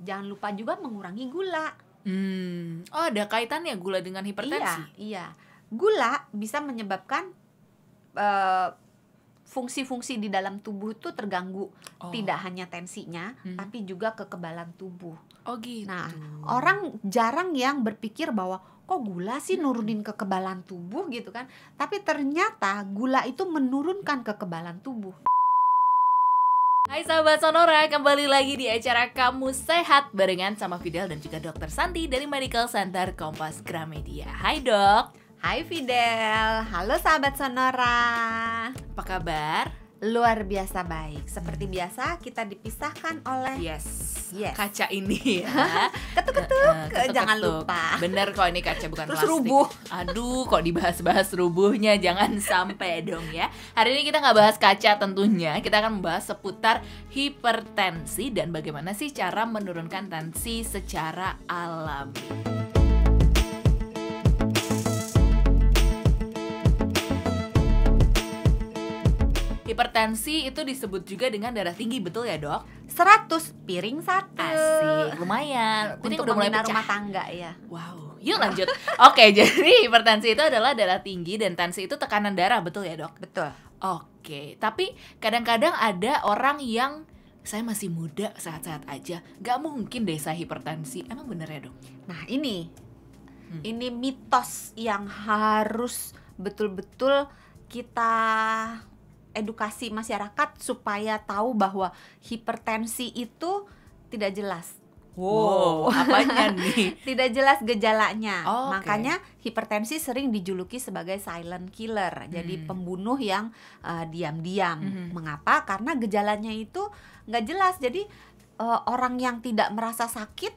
jangan lupa juga mengurangi gula. Oh, ada kaitannya gula dengan hipertensi? Iya. Gula bisa menyebabkan fungsi-fungsi di dalam tubuh itu terganggu. Tidak hanya tensinya, tapi juga kekebalan tubuh. Oh gitu. Nah, orang jarang yang berpikir bahwa kok gula sih nurunin kekebalan tubuh gitu kan. Tapi ternyata gula itu menurunkan kekebalan tubuh. Hai sahabat Sonora, kembali lagi di acara Kamu Sehat barengan sama Fidel dan juga Dr. Santi dari Medical Center Kompas Gramedia. Hai dok. Hai Fidel, halo sahabat Sonora. Apa kabar? Luar biasa baik. Seperti biasa kita dipisahkan oleh Yes. Kaca ini ya. Ketuk-ketuk, jangan lupa. Bener kok, ini kaca bukan Terus plastik. rubuh. Aduh, kok dibahas-bahas rubuhnya, jangan sampai dong ya. Hari ini kita nggak bahas kaca tentunya, kita akan membahas seputar hipertensi dan bagaimana sih cara menurunkan tensi secara alami. Hipertensi itu disebut juga dengan darah tinggi, betul ya dok? 100 piring 1. Asik, lumayan. Ini Untuk udah mulai membina pecah. rumah tangga ya. Wow, yuk lanjut. Oke, jadi hipertensi itu adalah darah tinggi dan tensi itu tekanan darah, betul ya dok? Betul. Oke, tapi kadang-kadang ada orang yang saya masih muda, sehat-sehat aja, gak mungkin deh saya hipertensi. Emang bener ya dok? Nah ini mitos yang harus betul-betul kita edukasi masyarakat supaya tahu bahwa hipertensi itu tidak jelas. Wow, apanya nih? Tidak jelas gejalanya. Oh, okay. Makanya hipertensi sering dijuluki sebagai silent killer. Jadi pembunuh yang diam-diam. Mengapa? Karena gejalanya itu nggak jelas. Jadi orang yang tidak merasa sakit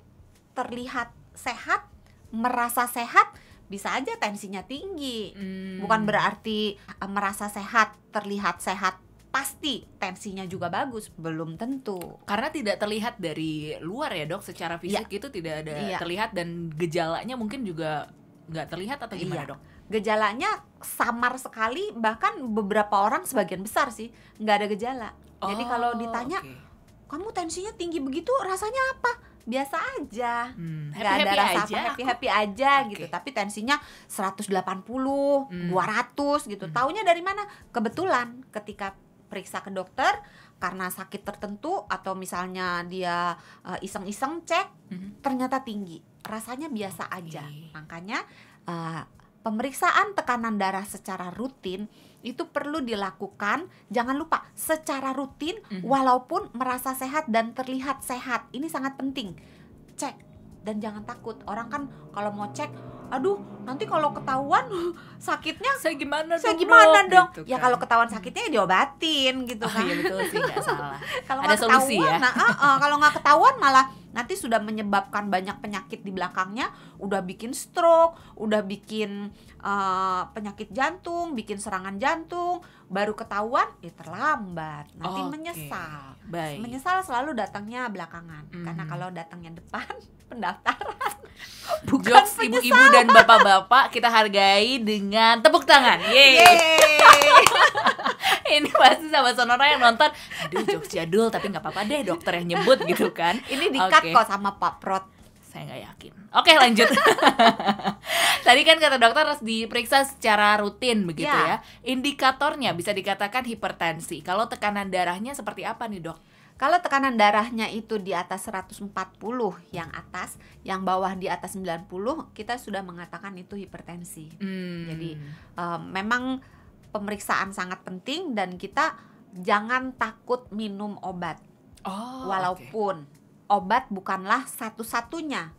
terlihat sehat, merasa sehat, bisa aja tensinya tinggi. Bukan berarti merasa sehat, terlihat sehat, pasti tensinya juga bagus, belum tentu. Karena tidak terlihat dari luar ya dok, secara fisik itu tidak ada terlihat dan gejalanya mungkin juga nggak terlihat atau gimana dok? Gejalanya samar sekali, bahkan beberapa orang sebagian besar sih nggak ada gejala. Jadi kalau ditanya, kamu tensinya tinggi begitu, rasanya apa? Biasa aja, nggak ada rasa happy aja gitu. Tapi tensinya 180, 200 gitu. Taunya dari mana? Kebetulan ketika periksa ke dokter karena sakit tertentu atau misalnya dia iseng-iseng cek, ternyata tinggi. Rasanya biasa aja. Makanya pemeriksaan tekanan darah secara rutin itu perlu dilakukan, jangan lupa secara rutin walaupun merasa sehat dan terlihat sehat. Ini sangat penting. Cek dan jangan takut. Orang kan kalau mau cek, aduh nanti kalau ketahuan sakitnya saya gimana dong? Gitu ya kan. kalau ketahuan sakitnya diobatin gitu kan. Iya betul sih, nggak salah. Kalau ada nggak solusi ketahuan, ya. Kalau nggak ketahuan malah nanti sudah menyebabkan banyak penyakit di belakangnya, udah bikin stroke, udah bikin penyakit jantung, bikin serangan jantung, baru ketahuan terlambat, nanti menyesal. Baik. Menyesal selalu datangnya belakangan, karena kalau datangnya depan pendaftaran bukan Jokes ibu-ibu dan bapak-bapak kita hargai dengan tepuk tangan. Yeay. Ini pasti sama Sonora yang nonton, aduh jokes jadul tapi nggak apa-apa deh dokter yang nyebut gitu kan. Ini di-cut kok sama Pak Prot. Saya nggak yakin. Oke lanjut. Tadi kan kata dokter harus diperiksa secara rutin begitu ya. Indikatornya bisa dikatakan hipertensi. Kalau tekanan darahnya seperti apa nih dok? Kalau tekanan darahnya itu di atas 140 yang atas, yang bawah di atas 90, kita sudah mengatakan itu hipertensi. Jadi memang pemeriksaan sangat penting dan kita jangan takut minum obat. Walaupun obat bukanlah satu-satunya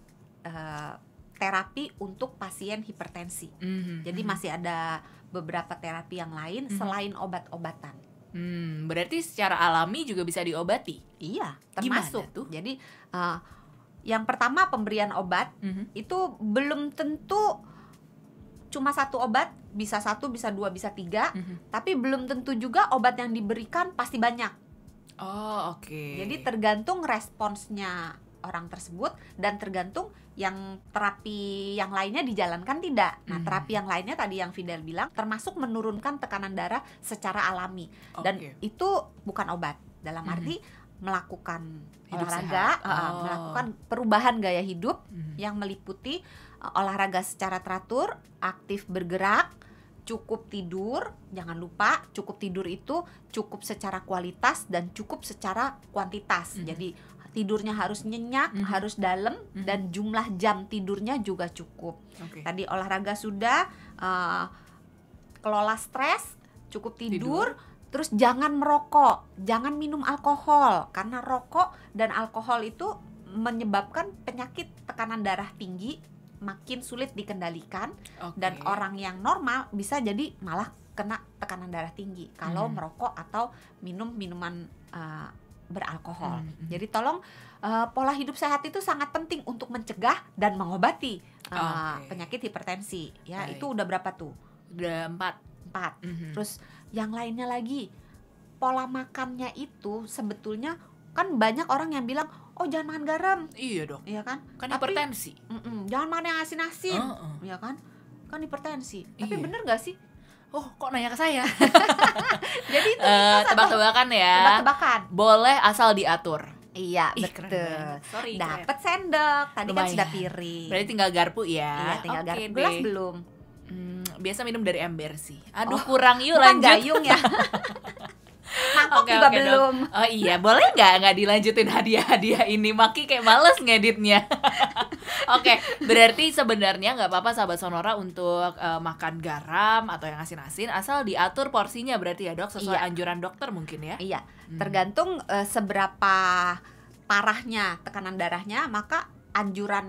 terapi untuk pasien hipertensi. Jadi masih ada beberapa terapi yang lain selain obat-obatan. Berarti secara alami juga bisa diobati? Iya, termasuk. Gimana tuh? Jadi yang pertama pemberian obat itu belum tentu cuma satu obat, bisa 1, bisa 2, bisa 3, tapi belum tentu juga obat yang diberikan pasti banyak. Jadi tergantung responsnya orang tersebut dan tergantung yang terapi yang lainnya dijalankan tidak. Nah, terapi yang lainnya tadi yang Fidel bilang termasuk menurunkan tekanan darah secara alami. Dan itu bukan obat. Dalam arti melakukan Hidup olahraga, sehat. Oh. melakukan perubahan gaya hidup Mhm. yang meliputi olahraga secara teratur, aktif bergerak, cukup tidur. Jangan lupa cukup tidur itu cukup secara kualitas dan cukup secara kuantitas. Jadi tidurnya harus nyenyak, harus dalam, dan jumlah jam tidurnya juga cukup. Oke. Tadi olahraga sudah, kelola stres, cukup tidur. Terus jangan merokok, jangan minum alkohol, karena rokok dan alkohol itu menyebabkan penyakit tekanan darah tinggi makin sulit dikendalikan. Oke. Dan orang yang normal bisa jadi malah kena tekanan darah tinggi kalau merokok atau minum minuman beralkohol. Jadi tolong, pola hidup sehat itu sangat penting untuk mencegah dan mengobati penyakit hipertensi. Ya, Baik. itu udah berapa tuh? Udah 4. 4. Terus yang lainnya lagi, pola makannya itu sebetulnya kan banyak orang yang bilang, oh jangan makan garam, Iya dong. ya kan? Kan Tapi, hipertensi. jangan makan yang asin-asin, ya kan? Kan hipertensi. Tapi Iya. bener gak sih? Oh, kok nanya ke saya? Jadi itu satu Tebak-tebakan ya. tebak-tebakan. Boleh asal diatur. Iya, Ih, keren betul. banget. Sorry, Dapat sendok, tadi kan Lumayan. sudah piring. Berarti tinggal garpu ya. Iya, tinggal Oke garpu. Gelas deh. belum? Biasa minum dari ember sih. Aduh, Oh, kurang yuk Bukan lanjut. gayung ya. Mangkok Oke, juga oke, belum. dong. Oh iya, boleh nggak dilanjutin hadiah-hadiah ini? Maki kayak males ngeditnya. Oke, berarti sebenarnya nggak apa-apa sahabat Sonora untuk makan garam atau yang asin-asin, asal diatur porsinya berarti ya dok, sesuai Iya. anjuran dokter mungkin ya. Iya, tergantung seberapa parahnya tekanan darahnya, maka anjuran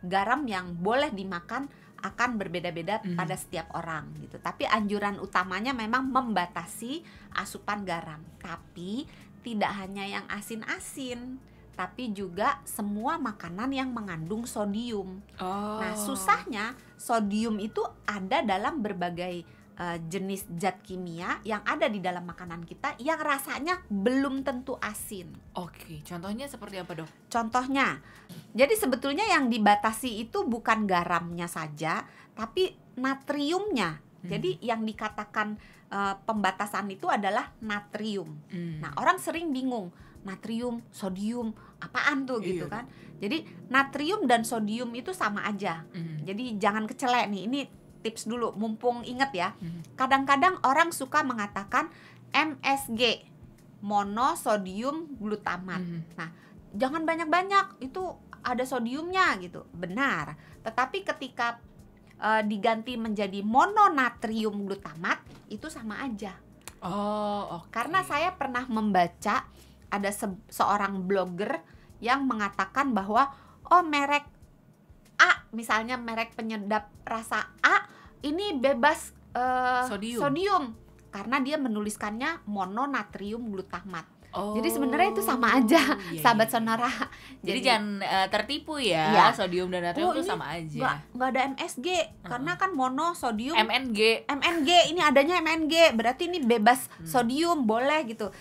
garam yang boleh dimakan akan berbeda-beda pada setiap orang gitu. Tapi anjuran utamanya memang membatasi asupan garam. Tapi tidak hanya yang asin-asin, tapi juga semua makanan yang mengandung sodium. Oh. Nah, susahnya sodium itu ada dalam berbagai jenis zat kimia yang ada di dalam makanan kita yang rasanya belum tentu asin. Oke, contohnya seperti apa dok? Contohnya, jadi sebetulnya yang dibatasi itu bukan garamnya saja, tapi natriumnya. Jadi yang dikatakan pembatasan itu adalah natrium. Nah, orang sering bingung, natrium, sodium, apaan tuh gitu Iya. kan. Jadi natrium dan sodium itu sama aja. Jadi jangan kecelek nih, ini tips dulu, mumpung inget ya. Kadang-kadang orang suka mengatakan MSG, monosodium glutamat. Nah, jangan banyak-banyak, itu ada sodiumnya gitu. Benar. Tetapi ketika diganti menjadi mononatrium glutamat, itu sama aja. Oh, oke. Karena saya pernah membaca ada seorang blogger yang mengatakan bahwa oh merek A, misalnya merek penyedap rasa A ini bebas sodium karena dia menuliskannya mononatrium glutamat. Oh, Jadi sebenarnya itu sama aja, iya, sahabat iya. Sonora. Jadi jangan tertipu ya, Iya. sodium dan natrium itu ini sama aja. nggak ada MSG karena kan monosodium. MNG. Ini adanya MNG, berarti ini bebas sodium, boleh gitu.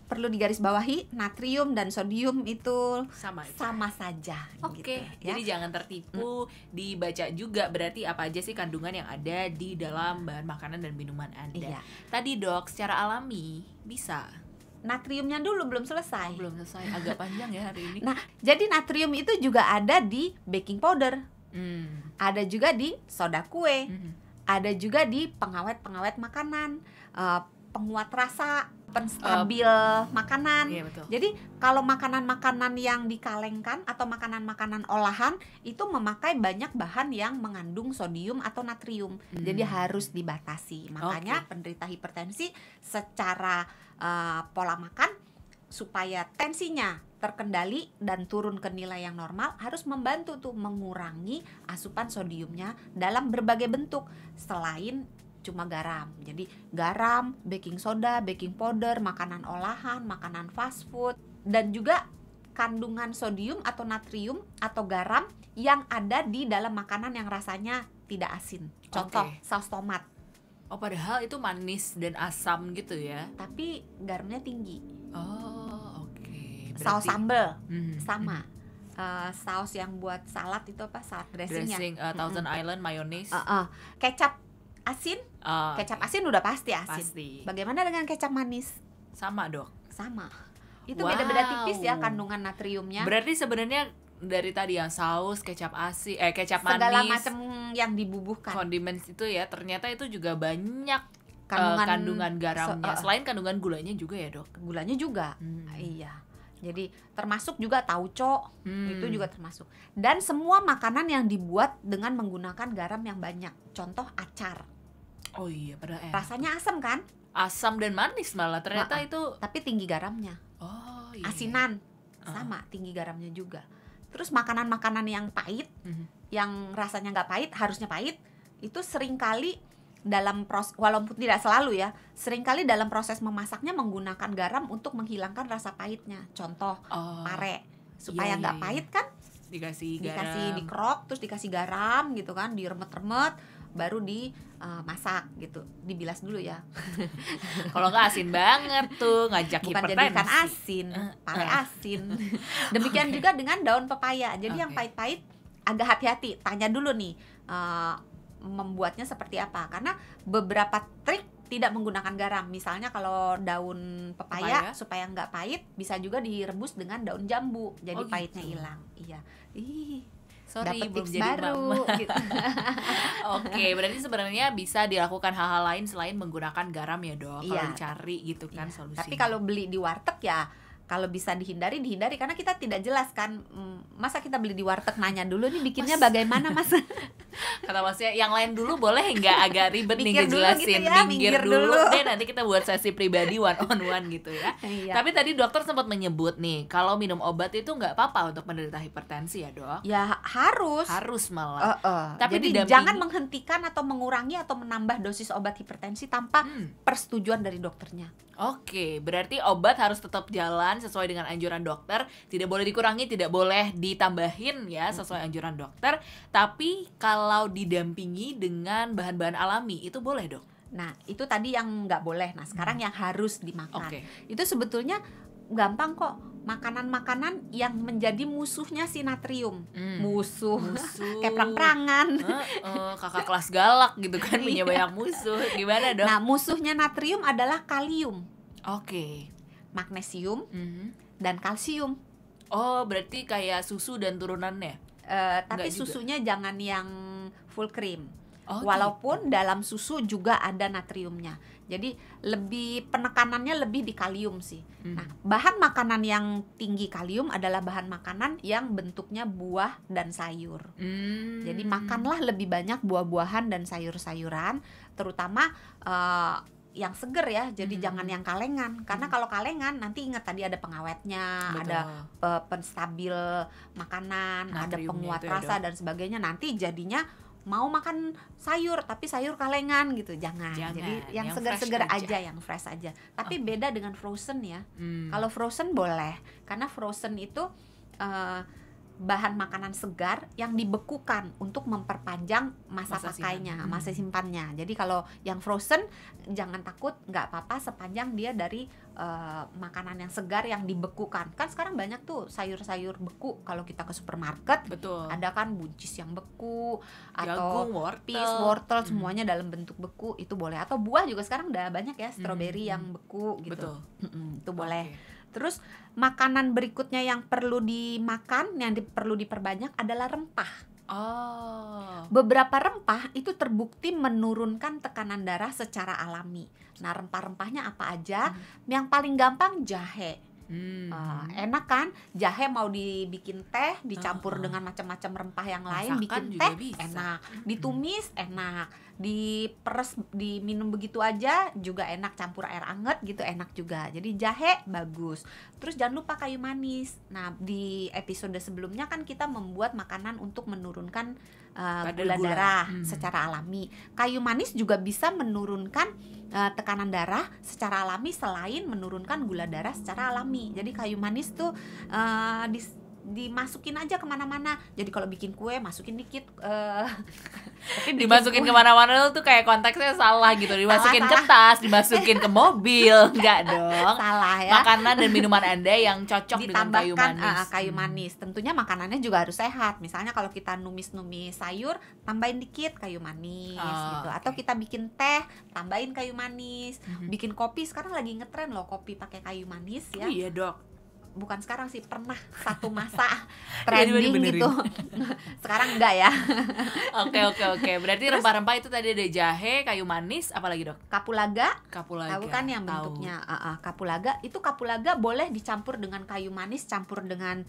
Perlu digarisbawahi, natrium dan sodium itu Sama aja. sama saja. Oke, gitu, ya. jadi jangan tertipu, dibaca juga berarti apa aja sih kandungan yang ada di dalam bahan makanan dan minuman Anda. Iya. Tadi dok, secara alami bisa. Natriumnya dulu belum selesai. Belum selesai, agak panjang ya hari ini. Nah, jadi natrium itu juga ada di baking powder, ada juga di soda kue, ada juga di pengawet-pengawet makanan, penguat rasa, penstabil makanan. Iya, betul. Jadi kalau makanan-makanan yang dikalengkan atau makanan-makanan olahan itu memakai banyak bahan yang mengandung sodium atau natrium. Jadi harus dibatasi. Makanya penderita hipertensi secara pola makan supaya tensinya terkendali dan turun ke nilai yang normal harus membantu tuh mengurangi asupan sodiumnya dalam berbagai bentuk selain cuma garam. Jadi garam, baking soda, baking powder, makanan olahan, makanan fast food, dan juga kandungan sodium atau natrium atau garam yang ada di dalam makanan yang rasanya tidak asin. Contoh, saus tomat. Oh, padahal itu manis dan asam gitu ya. Tapi garamnya tinggi. Oh, oke. Saus sambal Mhm, sama. Saus yang buat salad itu apa? Salad dressingnya. dressing Thousand Island mayonnaise. Kecap asin. Kecap asin udah pasti asin. Pasti. Bagaimana dengan kecap manis? Sama dok. Sama. Itu beda-beda tipis ya kandungan natriumnya. Berarti sebenarnya dari tadi yang saus, kecap asin, kecap segala manis, macam yang dibubuhkan, condiments itu ya, ternyata itu juga banyak kandungan garamnya. Selain kandungan gulanya juga ya, Dok? Gulanya juga. Iya. Jadi termasuk juga tauco, itu juga termasuk. Dan semua makanan yang dibuat dengan menggunakan garam yang banyak. Contoh acar. Oh iya, pada rasanya asam kan? Asam dan manis malah ternyata itu. Tapi tinggi garamnya. Oh iya. Asinan sama, tinggi garamnya juga. Terus makanan-makanan yang pahit, yang rasanya nggak pahit, harusnya pahit, itu seringkali dalam proses, walaupun tidak selalu ya, seringkali dalam proses memasaknya menggunakan garam untuk menghilangkan rasa pahitnya. Contoh pare, supaya nggak pahit kan? Dikasih dikerok, terus dikasih garam gitu kan, diremet-remet, baru dimasak gitu, dibilas dulu ya. Kalau nggak asin banget tuh, ngajak bukan hipertensi. jadikan asin, pare asin. Demikian juga dengan daun pepaya. Jadi yang pahit-pahit agak hati-hati, tanya dulu nih membuatnya seperti apa, karena beberapa trik tidak menggunakan garam. Misalnya kalau daun pepaya supaya nggak pahit, bisa juga direbus dengan daun jambu, jadi pahitnya hilang. Iya. Sorry, dapet belum tips jadi baru gitu. Oke, berarti sebenarnya bisa dilakukan hal-hal lain selain menggunakan garam ya, Dok. Kalau dicari gitu kan solusinya. Tapi kalau beli di warteg ya, kalau bisa dihindari karena kita tidak jelas kan. Masa kita beli di warteg nanya dulu nih bikinnya bagaimana, Mas? Kata Masnya yang lain dulu boleh nggak, agak ribet nih ngejelasin. Gitu ya, minggir dulu deh, nanti kita buat sesi pribadi one on one gitu ya. Tapi tadi dokter sempat menyebut nih kalau minum obat itu nggak apa-apa untuk menderita hipertensi ya, Dok? Ya harus malah. Tapi jadi jangan menghentikan atau mengurangi atau menambah dosis obat hipertensi tanpa persetujuan dari dokternya. Oke, berarti obat harus tetap jalan sesuai dengan anjuran dokter, tidak boleh dikurangi, tidak boleh ditambahin ya sesuai anjuran dokter. Tapi kalau didampingi dengan bahan-bahan alami itu boleh, Dok? Nah, itu tadi yang nggak boleh. Nah, sekarang yang harus dimakan. Itu sebetulnya gampang kok. Makanan-makanan yang menjadi musuhnya si natrium. Musuh. Kayak perang-perangan. Kakak kelas galak gitu kan, punya banyak musuh. Gimana, Dok? Nah, musuhnya natrium adalah kalium. Magnesium dan kalsium. Oh, berarti kayak susu dan turunannya? Tapi susunya jangan yang full cream. Walaupun dalam susu juga ada natriumnya. Jadi penekanannya lebih di kalium sih. Nah, bahan makanan yang tinggi kalium adalah bahan makanan yang bentuknya buah dan sayur. Jadi makanlah lebih banyak buah-buahan dan sayur-sayuran, terutama yang seger ya. Jadi jangan yang kalengan, karena kalau kalengan nanti ingat tadi ada pengawetnya, ada penstabil makanan, ada penguat rasa dan sebagainya. Nanti jadinya mau makan sayur tapi sayur kalengan gitu, jangan. Jadi yang segar-segar aja, yang fresh aja. Tapi beda dengan frozen ya. Kalau frozen boleh, karena frozen itu bahan makanan segar yang dibekukan untuk memperpanjang masa pakainya, masa simpannya. Jadi kalau yang frozen jangan takut, nggak apa-apa sepanjang dia dari makanan yang segar yang dibekukan. Kan sekarang banyak tuh sayur-sayur beku kalau kita ke supermarket. Ada kan buncis yang beku, atau wortel, semuanya dalam bentuk beku, itu boleh. Atau buah juga sekarang udah banyak ya, stroberi yang beku gitu. Itu boleh. Terus makanan berikutnya yang perlu dimakan, yang perlu diperbanyak adalah rempah. Beberapa rempah itu terbukti menurunkan tekanan darah secara alami. Nah, rempah-rempahnya apa aja? Yang paling gampang jahe. Enak kan? Jahe mau dibikin teh, dicampur dengan macam-macam rempah yang lain, bikin teh enak. Ditumis enak. Diperes, diminum begitu aja juga enak, campur air anget gitu enak juga. Jadi jahe bagus. Terus jangan lupa kayu manis. Nah, di episode sebelumnya kan kita membuat makanan untuk menurunkan gula darah secara alami. Kayu manis juga bisa menurunkan tekanan darah secara alami selain menurunkan gula darah secara alami. Jadi kayu manis tuh dimasukin aja kemana-mana. Jadi kalau bikin kue masukin dikit. Tapi dimasukin kemana-mana tuh kayak konteksnya salah gitu. Dimasukin ke tas, dimasukin ke mobil, enggak dong. Salah ya. Makanan dan minuman Anda yang cocok dengan kayu manis. Kayu manis. Tentunya makanannya juga harus sehat. Misalnya kalau kita numis-numis sayur, tambahin dikit kayu manis gitu. Atau kita bikin teh, tambahin kayu manis. Bikin kopi, sekarang lagi ngetren loh kopi pakai kayu manis ya. Iya, Dok. bukan sekarang sih, pernah satu masa Jadi trending benerin. gitu. Sekarang enggak ya. Oke. Berarti rempah-rempah itu tadi ada jahe, kayu manis, apalagi dok? Kapulaga, Kapulaga. tahu kan yang Tahu. bentuknya kapulaga. Itu kapulaga boleh dicampur dengan kayu manis, campur dengan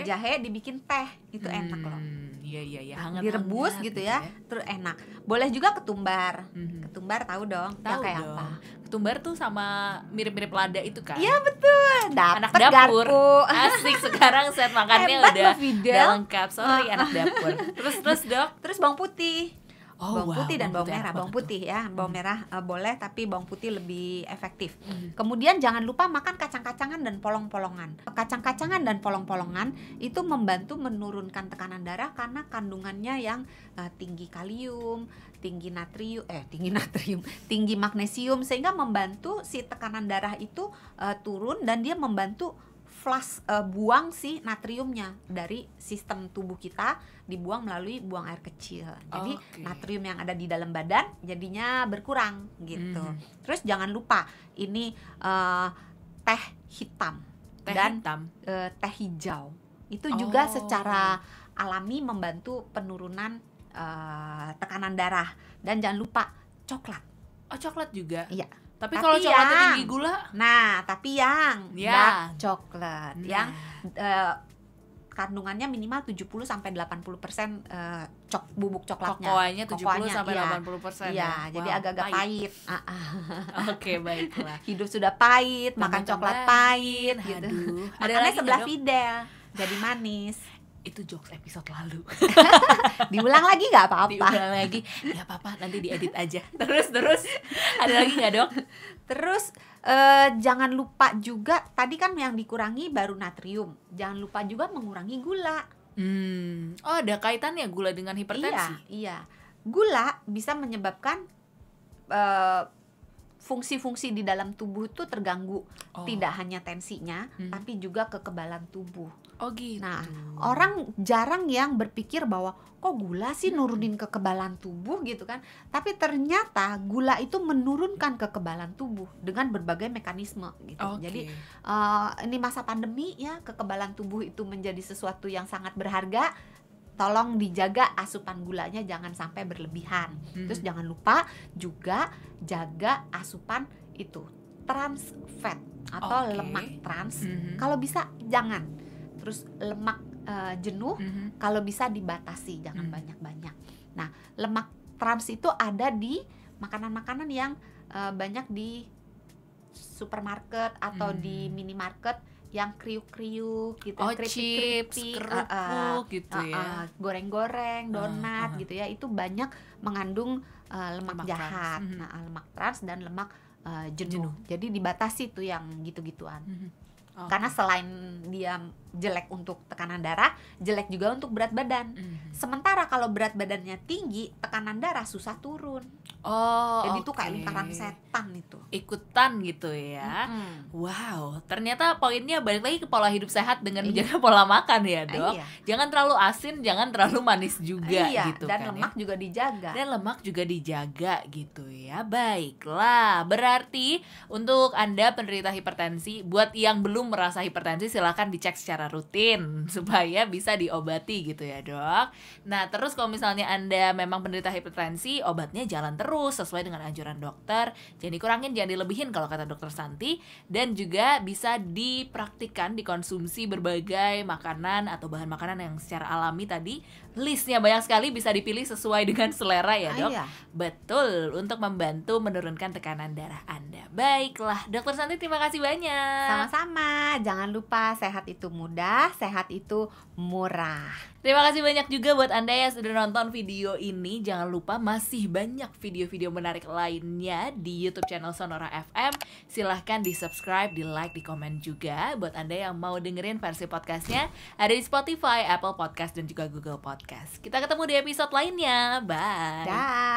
jahe dibikin teh. Itu enak loh. Iya. Direbus gitu ya, terus enak. Boleh juga ketumbar. Ketumbar tahu dong? Ya, Tahu kayak dong. apa? Ketumbar tuh sama mirip-mirip lada itu kan? Iya betul. Anak Dapet dapur. garpu. Asik, sekarang set makannya Hebat udah loh, Fidel. lengkap. Sorry anak dapur. Terus dok? Terus bawang putih. Oh, Bawang putih dan bawang bawang putih merah. enak Bawang banget putih ya, bawang merah boleh, tapi bawang putih lebih efektif. Kemudian jangan lupa makan kacang-kacangan dan polong-polongan. Kacang-kacangan dan polong-polongan itu membantu menurunkan tekanan darah karena kandungannya yang tinggi kalium, tinggi magnesium, sehingga membantu si tekanan darah itu turun, dan dia membantu flush, buang si natriumnya dari sistem tubuh kita, dibuang melalui buang air kecil. Jadi natrium yang ada di dalam badan jadinya berkurang gitu. Terus jangan lupa ini teh hitam dan teh hijau. Itu juga secara alami membantu penurunan tekanan darah. Dan jangan lupa coklat. Oh, coklat juga? Iya. Tapi kalau coklatnya tinggi gula? Nah, tapi yang dark coklat, yang kandungannya minimal 70-80% bubuk coklatnya. Kokoanya 70-80%. Iya, jadi agak-agak pahit. Oke, baiklah. Hidup sudah pahit, makan coklat pahit gitu. Aduh. Makannya sebelah Fidel, jadi manis. Itu jokes episode lalu. Diulang lagi nggak apa-apa. Diulang lagi, nggak apa-apa, nanti diedit aja. Terus ada lagi nggak dok? Terus jangan lupa juga, tadi kan yang dikurangi baru natrium. Jangan lupa juga mengurangi gula. Oh, ada kaitannya gula dengan hipertensi? Iya. Gula bisa menyebabkan fungsi-fungsi di dalam tubuh itu terganggu. Tidak hanya tensinya, tapi juga kekebalan tubuh. Oh gitu. Nah, orang jarang yang berpikir bahwa kok gula sih nurunin kekebalan tubuh gitu kan. Tapi ternyata gula itu menurunkan kekebalan tubuh dengan berbagai mekanisme gitu. Jadi ini masa pandemi ya, kekebalan tubuh itu menjadi sesuatu yang sangat berharga. Tolong dijaga asupan gulanya, jangan sampai berlebihan. Terus jangan lupa juga jaga asupan itu trans fat atau lemak trans. Kalau bisa jangan. Terus lemak jenuh kalau bisa dibatasi, jangan banyak-banyak. Nah, lemak trans itu ada di makanan-makanan yang banyak di supermarket atau di minimarket, yang kriuk-kriuk gitu, chips, kerupuk gitu ya, goreng-goreng, donat gitu ya, itu banyak mengandung lemak jahat, lemak trans dan lemak jenuh. Jadi dibatasi tuh yang gitu-gituan. Karena selain dia jelek untuk tekanan darah, jelek juga untuk berat badan. Sementara kalau berat badannya tinggi, tekanan darah susah turun. Jadi itu kayak lingkaran setan itu. Ikutan gitu ya. Wow, ternyata poinnya balik lagi ke pola hidup sehat dengan menjaga pola makan ya dok. Jangan terlalu asin, jangan terlalu manis juga gitu dan kan. Lemak juga dijaga. Dan lemak juga dijaga gitu ya. Baiklah, berarti untuk Anda penderita hipertensi, buat yang belum merasa hipertensi silahkan dicek secara rutin supaya bisa diobati gitu ya dok. Nah terus kalau misalnya Anda memang penderita hipertensi, obatnya jalan terus sesuai dengan anjuran dokter. Jangan dikurangin, jangan dilebihin kalau kata dokter Santi. Dan juga bisa dipraktikkan, dikonsumsi berbagai makanan atau bahan makanan yang secara alami tadi. Listnya banyak sekali, bisa dipilih sesuai dengan selera ya dok. Betul, untuk membantu menurunkan tekanan darah Anda. Baiklah, dokter Santi terima kasih banyak. Sama-sama, jangan lupa sehat itu mudah, sehat itu murah. Terima kasih banyak juga buat Anda yang sudah nonton video ini. Jangan lupa masih banyak video-video menarik lainnya di YouTube channel Sonora FM. Silahkan di subscribe, di like, di komen juga. Buat Anda yang mau dengerin versi podcastnya, ada di Spotify, Apple Podcast, dan juga Google Podcast. Kita ketemu di episode lainnya. Bye. Dah.